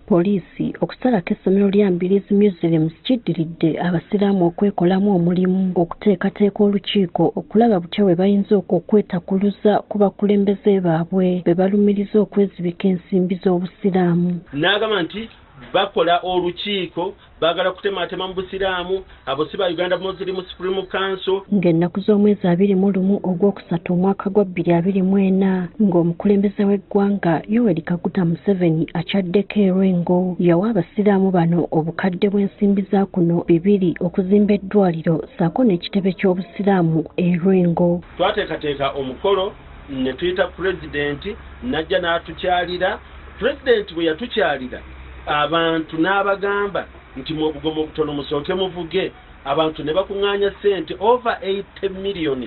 Poliisi okusalako essomero lya Mbiriizi Museums kiddiridde abasiraamu okwekolamu omulimu okuteekateeka olukiiko okulaba butya bwe bayinza okwetakuluza ku bakulembeze baabwe be balumiriza okwezibika ensimbi z'obusiraamu. N'agamba nti bakola olukiiko baagala kutematema mu busiraamu abo si ba Uganda Muslim Supreme Council. Ng'ennaku z'omwezi 21 ogwokusatu omwaka gwa 2024 ng'omukulembeze w'eggwanga Yoweri Kaguta Museveni akyaddeko e Lwengo yawa abasiraamu bano obukadde bw'ensimbi za kuno 2 okuzimba eddwaliro ssaako n'ekitebe ky'obusiraamu e Lwengo. Twateekateeka omukolo ne tuyita pulezidenti n'ajja n'atukyalira. Pulezidenti bwe yatukyalira abantu n'abagamba nti mu bugomo butono musooke muvuge. Abantu ne bakuŋŋaanya ssente over 80 million.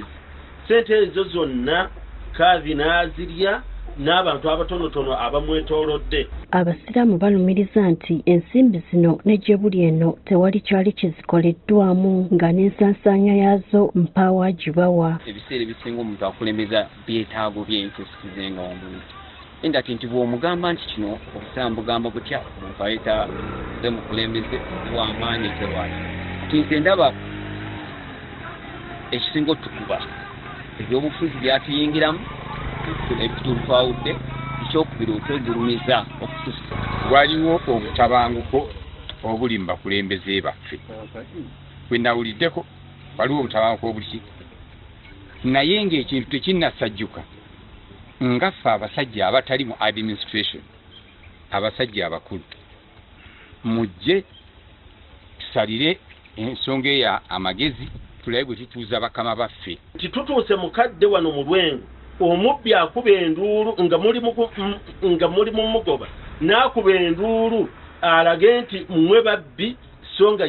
Ssente ezo zonna Kaavi n'azirya n'abantu abatonotono abamwetoolodde. Abasiraamu balumiriza nti ensimbi zino ne gye buli eno tewali kyali kizikoleddwamu nga n'ensansaanya yaazo mpaawa gibawa. Ebiseera ebisinga omuntu akulembeza byetaago by'enkyusizenga omuntu. Endati nti bw'omugamba nti kino obusiraamu bugamba butya omuntu ayita ze mukulembeze w'amaanyi tewali. Nti ndaba ekisinga otukuba ebyobufuzi byatuyingiramu ebitutu twawudde ekyokubiri okwegulumiza okutusa. Waliwo obutabanguko obuli mu bakulembeze baffe. Bwe nawuliddeko waliwo obutabanguko obuli naye ng'ekintu tekinnasajjuka nga ffe abasajja abatali mu administration abasajja abakulu mujje tusalire ensonga eya amagezi tulabe bwe tutuuza bakama baffe. Titutuuse mukadde wano mu Lwengo omubbi akuba enduulu nga muli mu mugoba n'akuba enduulu alage nti mmwe babbi so nga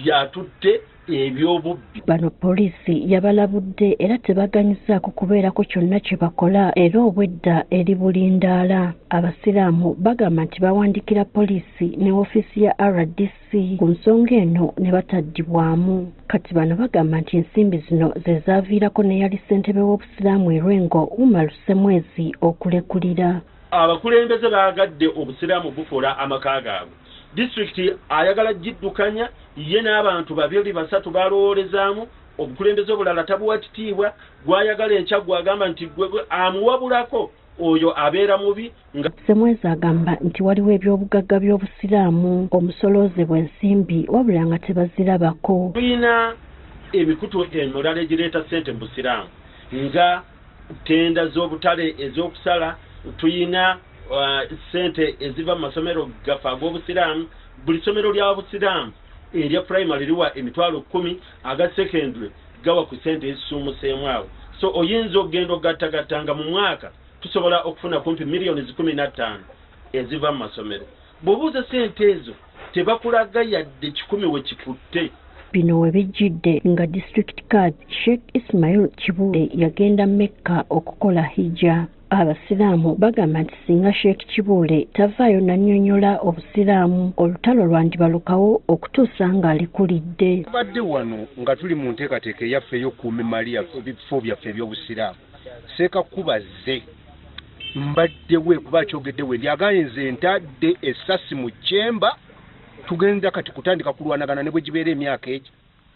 yatutte ebyobubbi. Bano poliisi yabalabudde era tebaganyizaako kubeerako kyonna kye bakola era obwedda eri bulindaala. Abasiraamu bagamba nti bawandiikira poliisi ne woofiisi ya RDC ku nsonga eno ne bataddibwamu. Kati bano bagamba nti ensimbi zino ze zaaviirako ne yali ssentebe w'obusiraamu e Lwengo Umar Ssemwezi okulekulira. Abakulembeze baagadde obusiraamu bukola amaka gaabwe. Disitulikiti ayagala giddukanya ye n'abantu 2-3 balowoolezaamu obukulembeze obulala tabuwa kitiibwa gwayagala enkya gwagamba nti amuwabulako oyo abeera mubi. Ssemwezi agamba nti waliwo ebyobugagga by'obusiraamu omusoloozebwa ensimbi wabula nga tebazirabako. Tulina emikutu emirala egireeta ssente mu busiraamu nga tenda z'obutale ez'okusala, tuyina ssente eziva mu masomero gaffe ag'obusiraamu. Buli somero lya busiraamu erya primary liwa emitwalo 10, aga secondary gawa ku ssente ezisuumuseemu awo. So oyinza okugenda ogattagattanga mu mwaka tusobola okufuna kumpi millions 15 eziva mu masomero. Bw'obuuza ssente ezo tebakulaga yadde 10 we kikutte. Bino we bijjidde nga District Card Sheikh Ismail Kibuule yagenda Mecca okukola hijja. Abasiraamu bagamba nti singa Sheikh Kibuule tavaayo nannyonnyola obusiraamu olutalo lwandibalukawo okutuusa ng'alikulidde. Badde wano nga tuli mu nteekateeka eyaffe ey'okukuuma emali yaffe ebifo byaffe eby'obusiraamu. Seeka kubazze mbaddewe kuba kyogeddewe lyagaanye nze ntadde essasi mu kyemba tugenza kati kutandika kulwanagana ne bwe gibeera emyaka egi.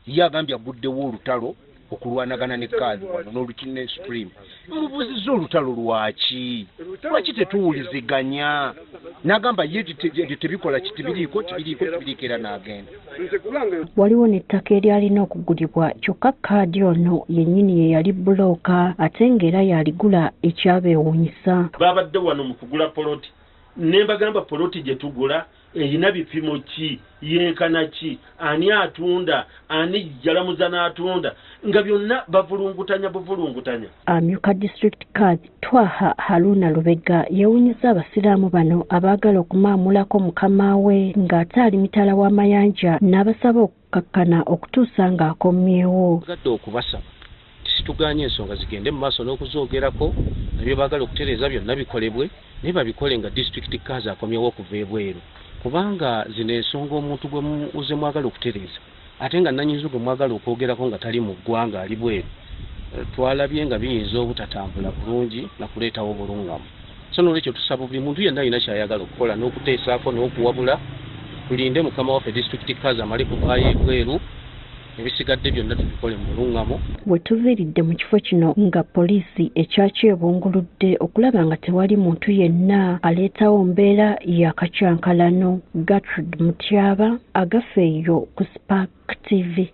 Ye agambye aguddewo olutalo okulwanagana ne Kaazi wano n'olukine Supreme. Mubuzizza olutalo lwaki? Lwaki tetuwuliziganya? N'agamba ye tebikola kitibiriiko era n'agenda. Waliwo n'ettaka eryalina okugulibwa kyokka Kaadi ono yennyini ye yali bulooka ate ng'era yaligula ekyabeewuunyisa. Babadde wano mu kugula poloti ne mbagamba poloti gye tugula erina bipimo ki, yenkana ki, ani atunda, ani jalamuza n'atunda, nga byonna buvulungutanya. Amyuka District Card Twaha Haruna Lubega yewunyiza abasiraamu bano abaagala okumaamulako mukama we ng'ate ali mitala w'amayanja n'abasaba okukakkana okutuusa ng'akomyewo. Gadde okubasaba situganye ensonga zigende mu maaso n'okuzoogerako nabyo baagala okutereeza byonna bikolebwe naye babikole nga District Card akomyewo okuva ebweru. Kubanga zino ensonga omuntu gwe muze mwagala okutereeza ate nga nannyinza gwe mwagala okwogerako nga tali mu ggwanga ali bweru twalabye nga biyinza obutatambula bulungi na kuleetawo obulungamu. so n'olwekyo tusaba buli muntu yenna alina kyayagala okukola n'okuteesaako n'okuwabula tulinde mukama waffe district kazi amale kuvaayo ebweru ebisigadde byonna tubikole mu buluŋŋamo. We tuviiridde mu kifo kino nga poliisi ekyakyebunguludde okulaba nga tewali muntu yenna aleetawo mbeera yakacyankalano. Gertrude Mutyaba, Agafeeyo ku Spark TV.